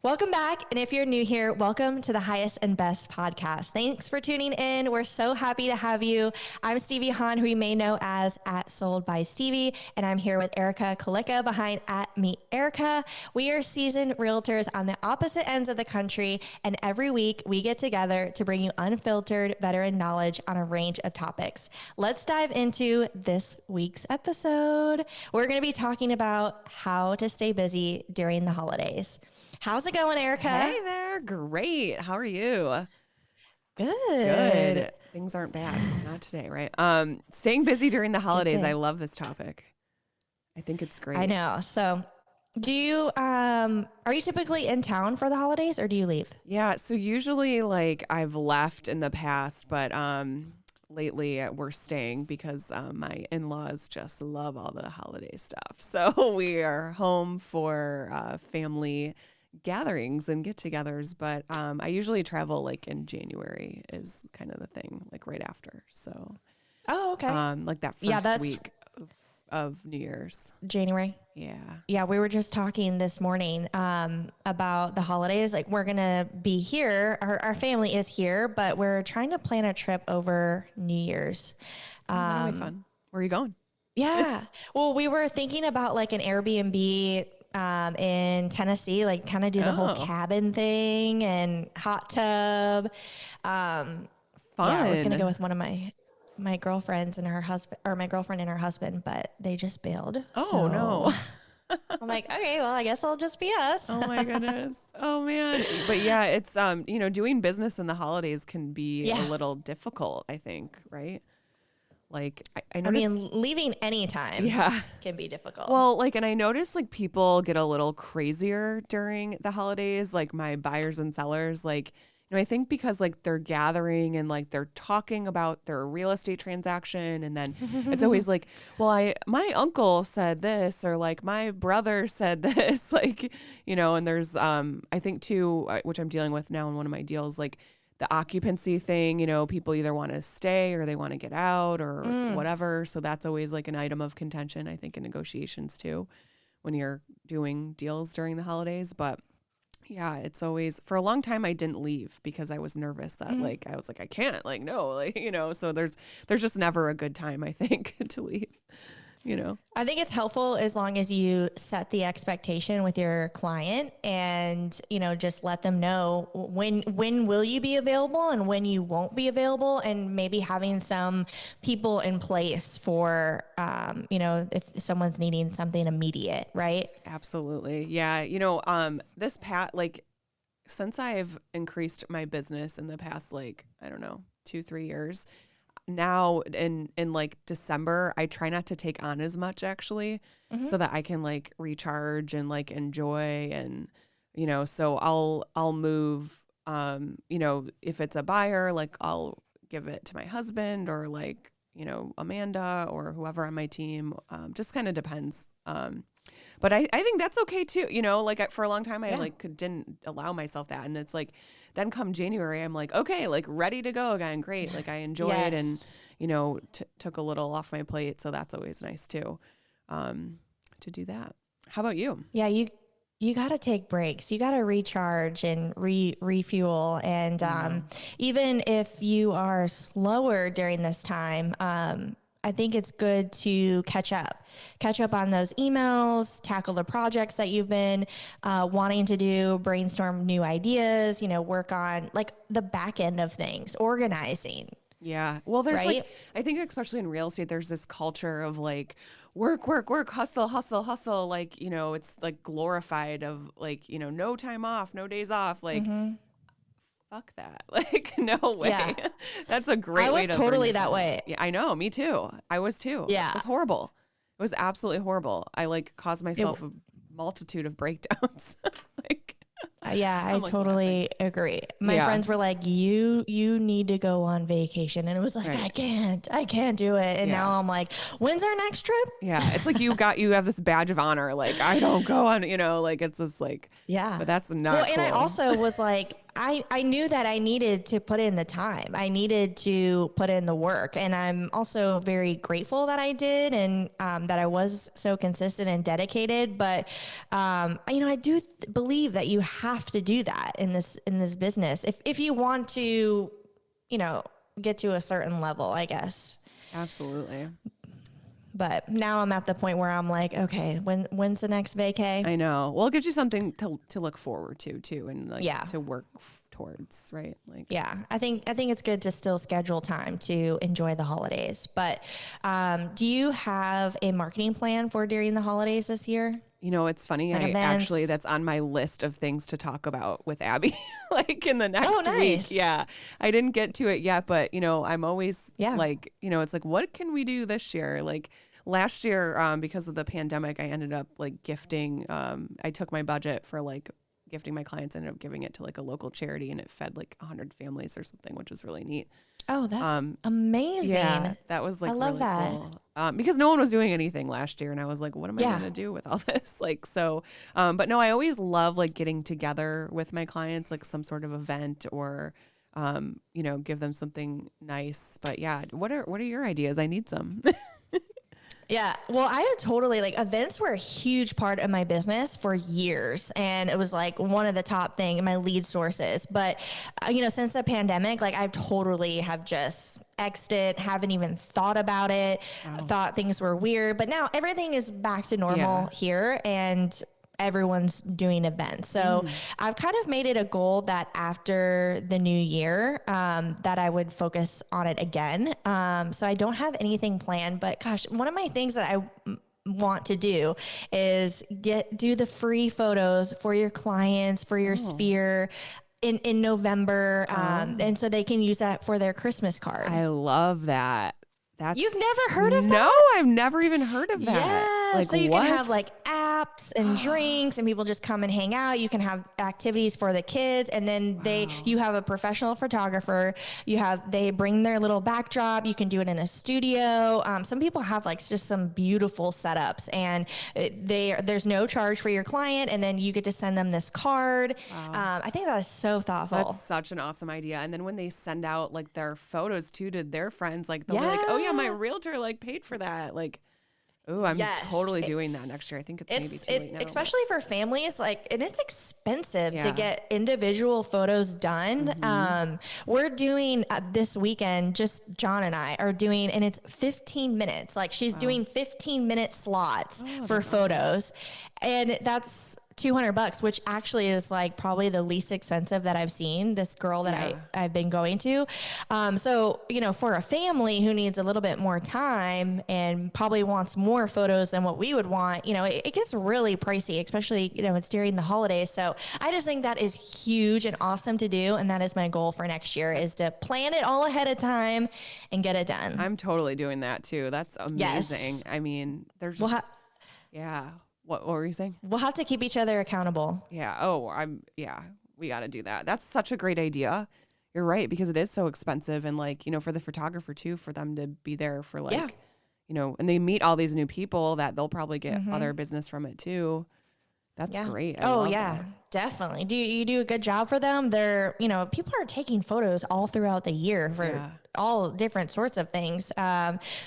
Welcome back. And if you're new here, welcome to the Highest and Best podcast. Thanks for tuning in. We're so happy to have you. I'm Stevie Hahn, who you may know as @Sold by Stevie, and I'm here with Erica Kalika behind @Meet Erica. We are seasoned realtors on the opposite ends of the country, and every week we get together to bring you unfiltered veteran knowledge on a range of topics. Let's dive into this week's episode. We're going to be talking about how to stay busy during the holidays. How's it going, Erica? Hey there. Great. How are you? Good. Things aren't bad. Not today, right? Staying busy during the holidays. I love this topic. I think it's great. I know. So do you, are you typically in town for the holidays or do you leave? Yeah. So usually like I've left in the past, but lately we're staying because my in-laws just love all the holiday stuff. So we are home for family gatherings and get-togethers, but I usually travel like in January is kind of the thing, like right after. So Okay. like that first week of New Year's. January. Yeah, we were just talking this morning about the holidays. Like we're gonna be here. Our family is here, but we're trying to plan a trip over New Year's. That'll be fun. Where are you going? Yeah. Well, we were thinking about like an Airbnb in Tennessee, like kind of do the whole cabin thing and hot tub. Fun. Yeah, I was going to go with one of my girlfriends and her husband, or my girlfriend and her husband, but they just bailed. Oh, no. I'm like, okay, well, I guess I'll just be us. Oh my goodness. Oh man. But yeah, it's, doing business in the holidays can be a little difficult, I think, right? Like I noticed, leaving anytime can be difficult. Well, like, and I noticed like people get a little crazier during the holidays, like my buyers and sellers, like, I think because like they're gathering and like they're talking about their real estate transaction. And then it's always like, well, my uncle said this, or like my brother said this, like, and there's, I think too, which I'm dealing with now in one of my deals, like, the occupancy thing, people either want to stay or they want to get out or whatever. So that's always like an item of contention, I think, in negotiations too, when you're doing deals during the holidays. But yeah, it's always, for a long time, I didn't leave because I was nervous that like, I was like, I can't, like, no, like, so there's just never a good time, I think, to leave. I think it's helpful as long as you set the expectation with your client and, just let them know when will you be available and when you won't be available, and maybe having some people in place for, if someone's needing something immediate, right? Absolutely. Yeah. Since I've increased my business in the past, like, I don't know, 2-3 years, now in like December, I try not to take on as much actually, so that I can like recharge and like enjoy, and so I'll move, if it's a buyer, like I'll give it to my husband or like Amanda or whoever on my team, just kind of depends. But I think that's okay too. Like for a long time, I didn't allow myself that. And it's like, then come January, I'm like, okay, like ready to go again. Great. Like I enjoyed and, took a little off my plate. So that's always nice too, to do that. How about you? Yeah. You got to take breaks. You got to recharge and refuel. And even if you are slower during this time, I think it's good to catch up on those emails, tackle the projects that you've been wanting to do, brainstorm new ideas, work on like the back end of things, organizing. Yeah. Well, there's like, I think especially in real estate, there's this culture of like work, hustle. Like, it's like glorified of like, no time off, no days off. Like, fuck that. Like, no way. Yeah. That's a great way to. I was totally that way. Yeah, I know. Me too. I was too. Yeah. It was horrible. It was absolutely horrible. I like caused myself a multitude of breakdowns. Like, I totally agree. My friends were like, you need to go on vacation. And it was like, I can't do it. And now I'm like, when's our next trip? Yeah. It's like you have this badge of honor. Like, I don't go on, like, it's just like, but that's not cool. And I also was like, I knew that I needed to put in the time. I needed to put in the work. And I'm also very grateful that I did, and that I was so consistent and dedicated. But, I do believe that you have to do that in this business if you want to, get to a certain level, I guess. Absolutely. But now I'm at the point where I'm like, okay, when's the next vacay? I know. Well, it gives you something to look forward to too, and to work towards, right? Yeah, I think it's good to still schedule time to enjoy the holidays. But do you have a marketing plan for during the holidays this year? It's funny. That's on my list of things to talk about with Abby, in the next week. Yeah. I didn't get to it yet, but I'm always it's like, what can we do this year? Last year, because of the pandemic, I ended up gifting, I took my budget for gifting my clients, ended up giving it to a local charity, and it fed 100 families or something, which was really neat. Oh, that's amazing. Yeah, that was I love really that. cool. Because no one was doing anything last year, and I was like, what am I going to do with all this? But no, I always love getting together with my clients, some sort of event, or give them something nice. But yeah, what are your ideas? I need some. Yeah. Well, I totally events were a huge part of my business for years. And it was one of the top thing in my lead sources. But, since the pandemic, I totally have just X'd it, haven't even thought about it, thought things were weird. But now everything is back to normal here, and everyone's doing events. So I've kind of made it a goal that after the new year, that I would focus on it again. So I don't have anything planned, but gosh, one of my things that I want to do is do the free photos for your clients, for your sphere in November. And so they can use that for their Christmas card. I love that. You've never heard of that? No, I've never even heard of that. Yeah. So you can have apps and drinks, and people just come and hang out. You can have activities for the kids, and then you have a professional photographer. They bring their little backdrop. You can do it in a studio. Some people have just some beautiful setups, and there's no charge for your client, and then you get to send them this card. Wow. I think that is so thoughtful. That's such an awesome idea. And then when they send out their photos too to their friends, they'll be like, oh yeah, my realtor paid for that. Oh, I'm totally doing that next year. I think it's maybe too late now. Especially for families, and it's expensive to get individual photos done. We're doing this weekend, just John and I are doing, and it's 15 minutes. She's doing 15-minute slots for photos. And that's $200, which actually is probably the least expensive that I've seen, this girl that I've been going to. So, for a family who needs a little bit more time and probably wants more photos than what we would want, it gets really pricey, especially, it's during the holidays. So I just think that is huge and awesome to do. And that is my goal for next year, is to plan it all ahead of time and get it done. I'm totally doing that too. That's amazing. Yes. I mean, there's just, What were you saying? We'll have to keep each other accountable. Yeah. Oh, we got to do that. That's such a great idea. You're right, because it is so expensive. And for the photographer too, for them to be there for and they meet all these new people that they'll probably get other business from it too. That's great. I love that. Definitely. Do you do a good job for them? They're, people are taking photos all throughout the year for all different sorts of things.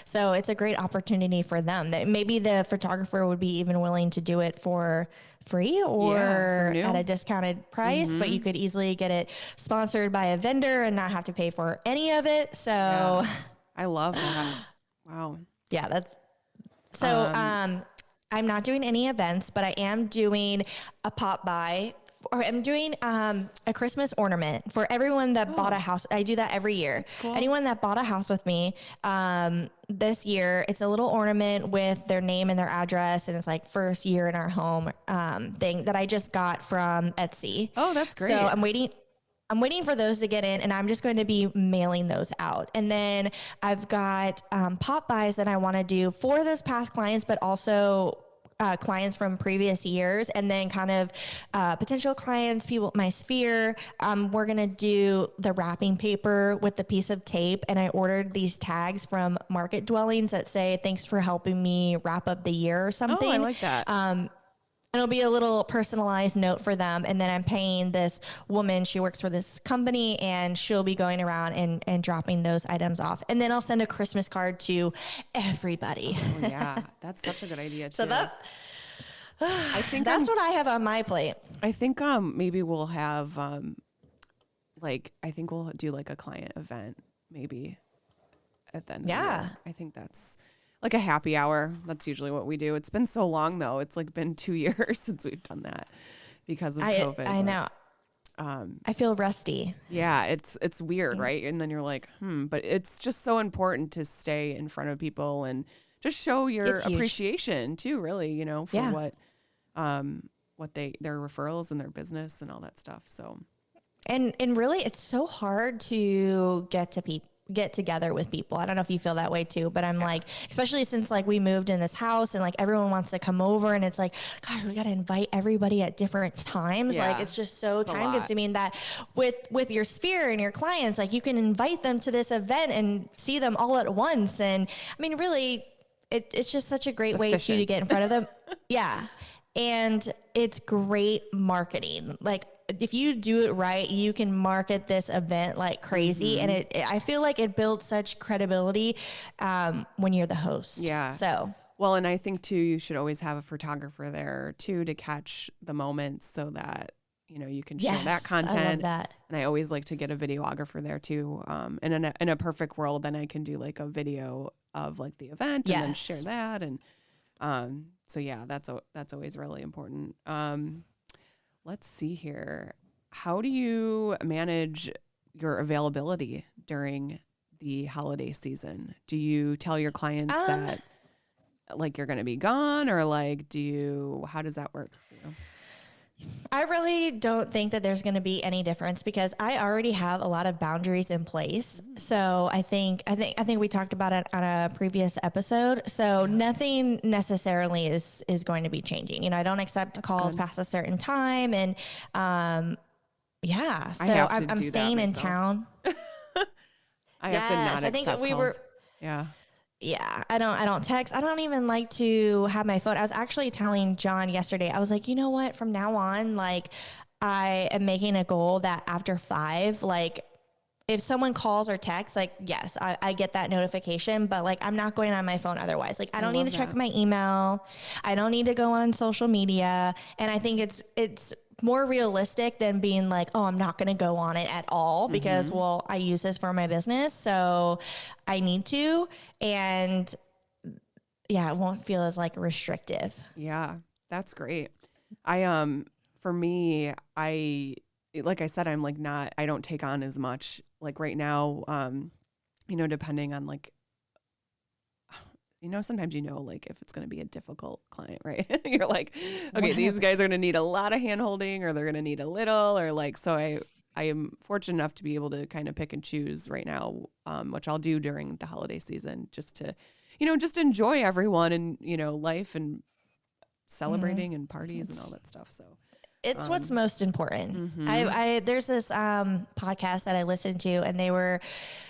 So it's a great opportunity for them that maybe the photographer would be even willing to do it for free or at a discounted price, but you could easily get it sponsored by a vendor and not have to pay for any of it. So I love that. Wow. Yeah, that's so, I'm not doing any events, but I am doing a pop by, or I'm doing a Christmas ornament for everyone that bought a house. I do that every year. Cool. Anyone that bought a house with me this year, it's a little ornament with their name and their address, and it's first year in our home thing that I just got from Etsy. Oh, that's great. So I'm waiting for those to get in, and I'm just going to be mailing those out. And then I've got pop buys that I want to do for those past clients, but also clients from previous years, and then kind of potential clients, people, my sphere. We're going to do the wrapping paper with the piece of tape. And I ordered these tags from Market Dwellings that say, thanks for helping me wrap up the year or something. Oh, I like that. And it'll be a little personalized note for them. And then I'm paying this woman, she works for this company, and she'll be going around and dropping those items off. And then I'll send a Christmas card to everybody. Oh yeah, that's such a good idea too. So I think that's what I have on my plate. I think maybe we'll have like I think we'll do like a client event maybe at the end of the year. I think that's like a happy hour. That's usually what we do. It's been so long though. It's like been 2 years since we've done that because of COVID. I know. I feel rusty. Yeah, it's weird, right? And then you're like, but it's just so important to stay in front of people and just show your appreciation too, really, you know, for what their referrals and their business and all that stuff. So, and really, it's so hard to get together with people. I don't know if you feel that way too, but I'm like, especially since like we moved in this house and like everyone wants to come over, and it's like, gosh, we got to invite everybody at different times. Like it's just so time consuming that with your sphere and your clients, like you can invite them to this event and see them all at once. And I mean, really, it's just such a great way to get in front of them. Yeah. And it's great marketing. Like if you do it right, you can market this event like crazy. And I feel like it builds such credibility when you're the host. Yeah. So, well, and I think too, you should always have a photographer there too, to catch the moments so that, you know, you can share that content. I love that. And I always like to get a videographer there too. And in a perfect world, then I can do like a video of like the event and then share that. And, so yeah, that's always really important. Let's see here. How do you manage your availability during the holiday season? Do you tell your clients that like you're going to be gone, or like how does that work for you? I really don't think that there's going to be any difference because I already have a lot of boundaries in place. So I think we talked about it on a previous episode. So nothing necessarily is going to be changing. You know, I don't accept calls past a certain time, and so I'm staying in town. I have to not accept calls. Yeah, I don't text. I don't even like to have my phone. I was actually telling John yesterday, I was like, you know what, from now on, like I am making a goal that after 5, like if someone calls or texts, like, yes, I get that notification, but like, I'm not going on my phone otherwise. Like, I don't need to check my email. I don't need to go on social media. And I think it's more realistic than being like, oh, I'm not going to go on it at all because, well, I use this for my business. So I need to. And it won't feel as like restrictive. Yeah, that's great. For me, like I said, I'm like I don't take on as much like right now, you know, depending on like, you know, sometimes, you know, like if it's going to be a difficult client, right? You're like, okay, 100%. These guys are going to need a lot of hand holding, or they're going to need a little, or like, so I am fortunate enough to be able to kind of pick and choose right now, which I'll do during the holiday season just to, you know, just enjoy everyone and, you know, life and celebrating and parties and all that stuff. So it's what's most important. There's this podcast that I listened to, and they were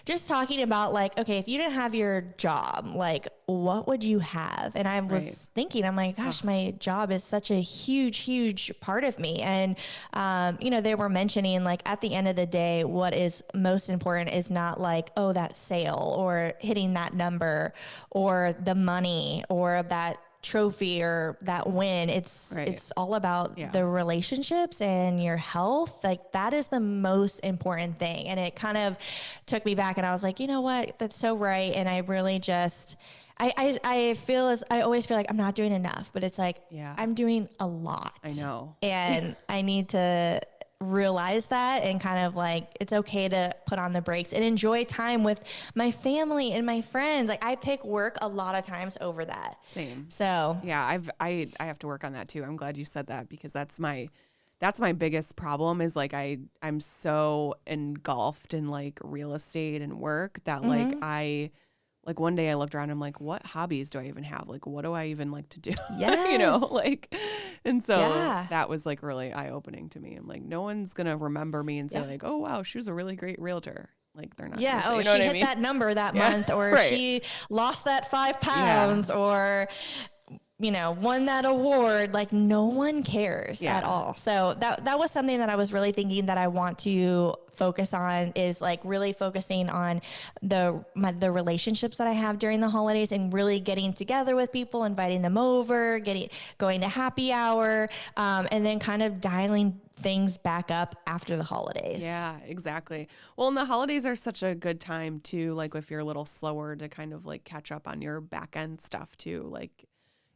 just talking about like, okay, if you didn't have your job, like what would you have? And I was thinking, I'm like, gosh, my job is such a huge part of me. And, you know, they were mentioning like at the end of the day, what is most important is not like, oh, that sale or hitting that number or the money or that trophy or that win. It's all about the relationships and your health. Like that is the most important thing. And it kind of took me back, and I was like, you know what, that's so right. And I really just I always feel like I'm not doing enough, but it's like I'm doing a lot. I know. And I need to realize that, and kind of like it's okay to put on the brakes and enjoy time with my family and my friends. Like I pick work a lot of times over that. Same. So yeah, I have to work on that too. I'm glad you said that, because that's my biggest problem is like I'm so engulfed in like real estate and work that like one day I looked around and I'm like, what hobbies do I even have? Like, what do I even like to do? Yes. You know, like, and so that was like really eye-opening to me. I'm like, no one's going to remember me and say like, oh, wow, she was a really great realtor. Like they're not. Yeah. Say, oh, you know she what hit I mean? that number that month, or she lost that 5 pounds, or won that award, like no one cares Yeah. at all. So that was something that I was really thinking that I want to focus on, is like really focusing on the relationships that I have during the holidays, and really getting together with people, inviting them over, going to happy hour, and then kind of dialing things back up after the holidays. Yeah, exactly. Well, and the holidays are such a good time too, like if you're a little slower, to kind of like catch up on your back end stuff too, like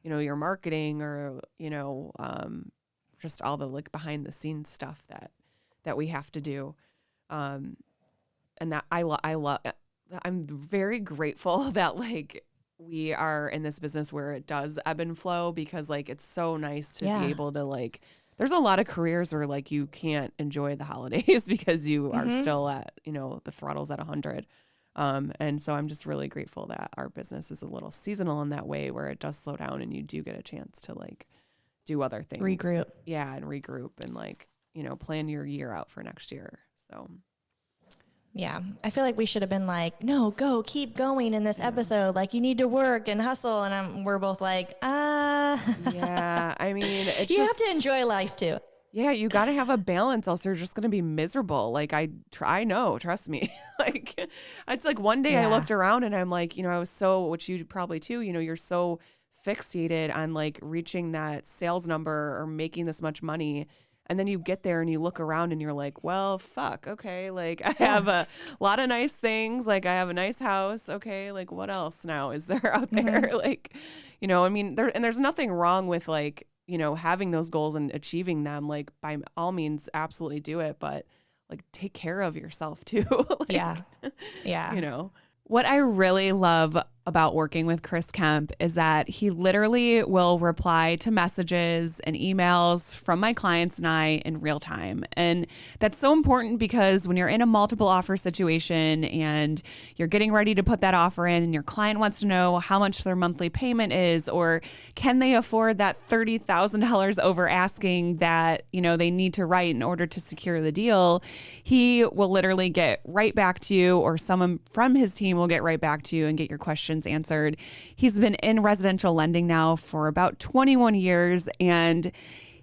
your marketing, or just all the like behind the scenes stuff that we have to do. And that I love. I'm very grateful that like we are in this business where it does ebb and flow, because like it's so nice to be able to like. There's a lot of careers where like you can't enjoy the holidays because you are still at the throttle's at 100. And so I'm just really grateful that our business is a little seasonal in that way, where it does slow down and you do get a chance to like do other things. Regroup. Yeah, and regroup and like, plan your year out for next year. So yeah, I feel like we should have been like, no, keep going in this episode. Like, you need to work and hustle. And we're both like, yeah, I mean, it's you have to enjoy life too. Yeah, you got to have a balance, else you're just going to be miserable. Like I know, trust me. Like it's like one day I looked around and I'm like, I was so, which you probably too, you're so fixated on like reaching that sales number or making this much money. And then you get there and you look around and you're like, well, fuck. Okay. Like I have a lot of nice things. Like I have a nice house. Okay. Like what else now is there out there? Like, I mean, there's nothing wrong with like, having those goals and achieving them. Like by all means, absolutely do it. But like take care of yourself too. Like, yeah. What I really love about working with Chris Kemp is that he literally will reply to messages and emails from my clients and I in real time. And that's so important, because when you're in a multiple offer situation and you're getting ready to put that offer in and your client wants to know how much their monthly payment is, or can they afford that $30,000 over asking that, they need to write in order to secure the deal, he will literally get right back to you, or someone from his team will get right back to you and get your questions answered. He's been in residential lending now for about 21 years, and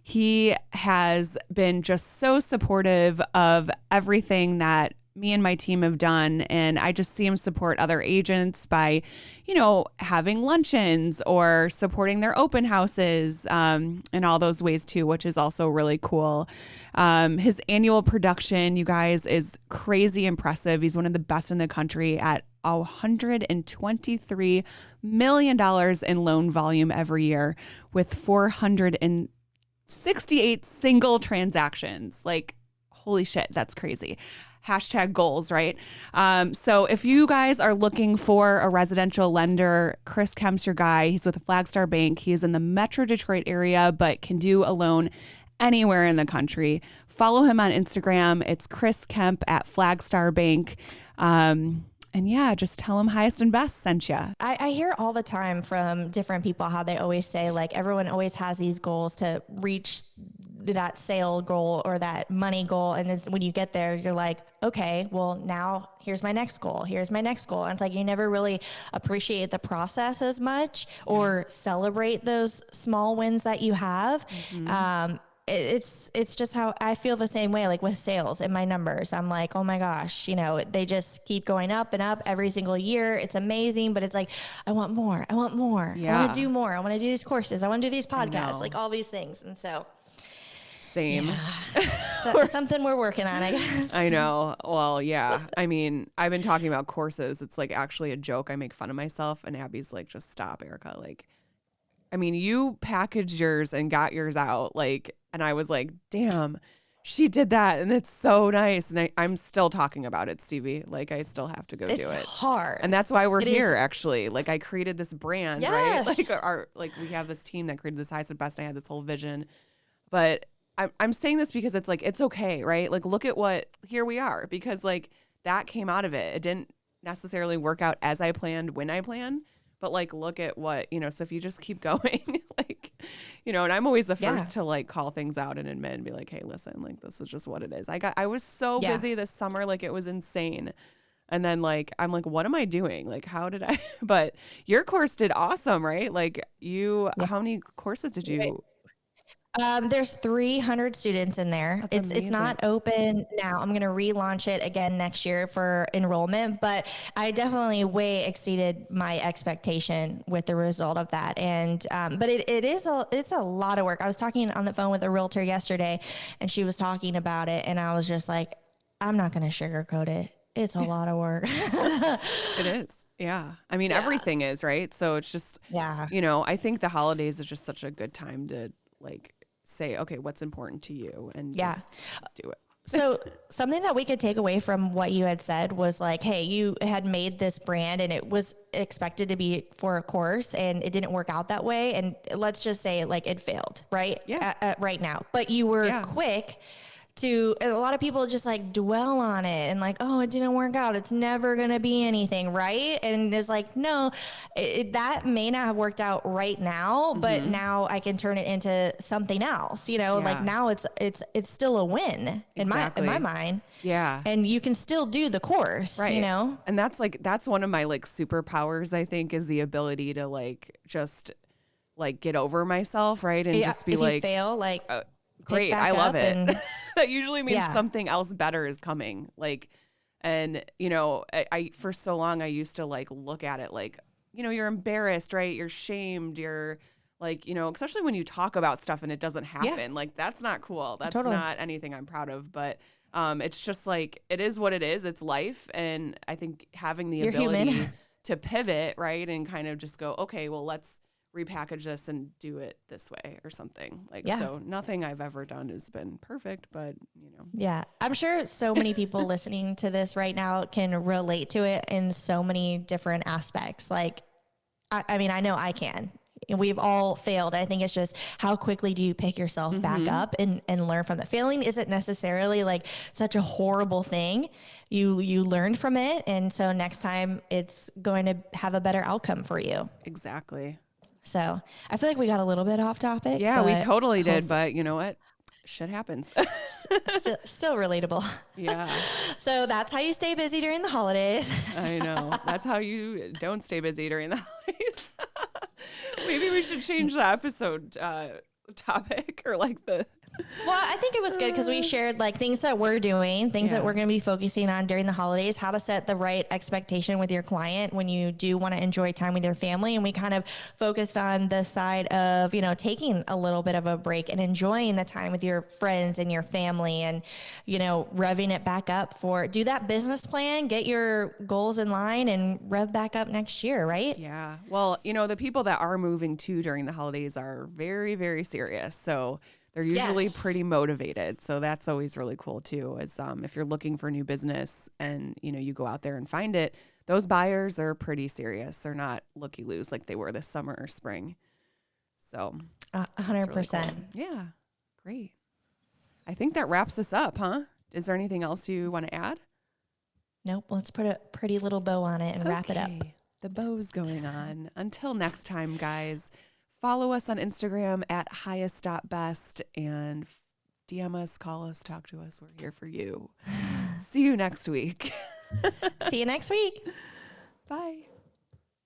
he has been just so supportive of everything that me and my team have done. And I just see him support other agents by, having luncheons or supporting their open houses, and all those ways too, which is also really cool. His annual production, you guys, is crazy impressive. He's one of the best in the country at $123 million in loan volume every year, with 468 single transactions. Like, holy shit, that's crazy. Hashtag goals, right? So if you guys are looking for a residential lender, Chris Kemp's your guy. He's with Flagstar Bank. He's in the Metro Detroit area, but can do a loan anywhere in the country. Follow him on Instagram. It's Chris Kemp at Flagstar Bank. And yeah, just tell them Highest and Best sent you. I hear all the time from different people how they always say, like, everyone always has these goals to reach that sale goal or that money goal. And then when you get there, you're like, okay, well, now here's my next goal. Here's my next goal. And it's like, you never really appreciate the process as much or celebrate those small wins that you have. It's just how I feel the same way, like with sales and my numbers. I'm like, oh my gosh, they just keep going up and up every single year. It's amazing, but it's like, I want more. I want more. Yeah. I want to do more. I want to do these courses. I want to do these podcasts, like all these things. And so same. Yeah. So, something we're working on, I guess. I know. Well, yeah. I mean, I've been talking about courses. It's like actually a joke. I make fun of myself, and Abby's like, just stop, Erica. Like, I mean, you packaged yours and got yours out. Like, and I was like, damn, she did that. And it's so nice. And I'm still talking about it, Stevie. Like, I still have to go do it. It's hard. And that's why we're here, actually. Like, I created this brand, right? Yes. Like we have this team that created this Highest and Best, and I had this whole vision. But I'm saying this because it's like, it's okay, right? Like, look at here we are, because like that came out of it. It didn't necessarily work out as I planned when I planned, but like, look at what, so if you just keep going, like, and I'm always the first to like call things out and admit and be like, hey, listen, like, this is just what it is. I was so busy this summer. Like, it was insane. And then like, I'm like, what am I doing? Like, how did I, but your course did awesome, right? Like Yeah. how many courses did Right. you? There's 300 students in there. That's It's amazing. not open now. I'm going to relaunch it again next year for enrollment, but I definitely way exceeded my expectation with the result of that. And but it's a lot of work. I was talking on the phone with a realtor yesterday, and she was talking about it, and I was just like, I'm not going to sugarcoat it. It's a lot of work. It is. Yeah. I mean, Yeah. everything is, right? So it's just, Yeah. I think the holidays is just such a good time to like say, okay, what's important to you and Yeah. just do it. So something that we could take away from what you had said was like, hey, you had made this brand and it was expected to be for a course and it didn't work out that way. And let's just say like it failed, right? Yeah. Right now, but you were Yeah. quick and a lot of people just like dwell on it and like, oh, it didn't work out. It's never going to be anything. Right. And it's like, no, that may not have worked out right now, but Mm-hmm. now I can turn it into something else, like Yeah. now it's still a win in my Exactly. mind, Yeah. and you can still do the course, Right. And that's one of my like superpowers, I think, is the ability to like just like get over myself, right? And Yeah. just be If you like, fail, like pick great, I back love up it. and That usually means yeah. something else better is coming. Like, and I for so long I used to like look at it like, you're embarrassed, right? You're shamed. You're like, especially when you talk about stuff and it doesn't Yeah, happen. Like that's not cool. That's totally. not anything I'm proud of. But it's just like it is what it is. It's life, and I think having the You're human. ability to pivot, right, and kind of just go, okay, well, let's repackage this and do it this way or something. Like, Yeah. so nothing I've ever done has been perfect, but Yeah, I'm sure so many people listening to this right now can relate to it in so many different aspects. Like, I mean, I know I can. And we've all failed. I think it's just how quickly do you pick yourself back Mm-hmm. up and learn from it. Failing isn't necessarily like such a horrible thing. You learn from it, and so next time it's going to have a better outcome for you. Exactly. So I feel like we got a little bit off topic, Yeah, we but totally did, but you know what? Shit happens. still relatable. Yeah, So that's how you stay busy during the holidays. I know. That's how you don't stay busy during the holidays. Maybe we should change the episode topic or like the. Well, I think it was good because we shared like things that we're doing, things that Yeah. we're going to be focusing on during the holidays, how to set the right expectation with your client when you do want to enjoy time with your family. And we kind of focused on the side of, taking a little bit of a break and enjoying the time with your friends and your family and, revving it back up do that business plan, get your goals in line and rev back up next year, right? Yeah. Well, the people that are moving too during the holidays are very, very serious. So they're usually Yes. pretty motivated. So that's always really cool too, is if you're looking for new business and, you go out there and find it, those buyers are pretty serious. They're not looky-loos like they were this summer or spring. So 100%. really cool. Yeah. Great. I think that wraps this up, huh? Is there anything else you want to add? Nope. Let's put a pretty little bow on it and wrap it up. Okay. The bow's going on. Until next time, guys, follow us on Instagram at highest.best and DM us, call us, talk to us. We're here for you. See you next week. See you next week. Bye.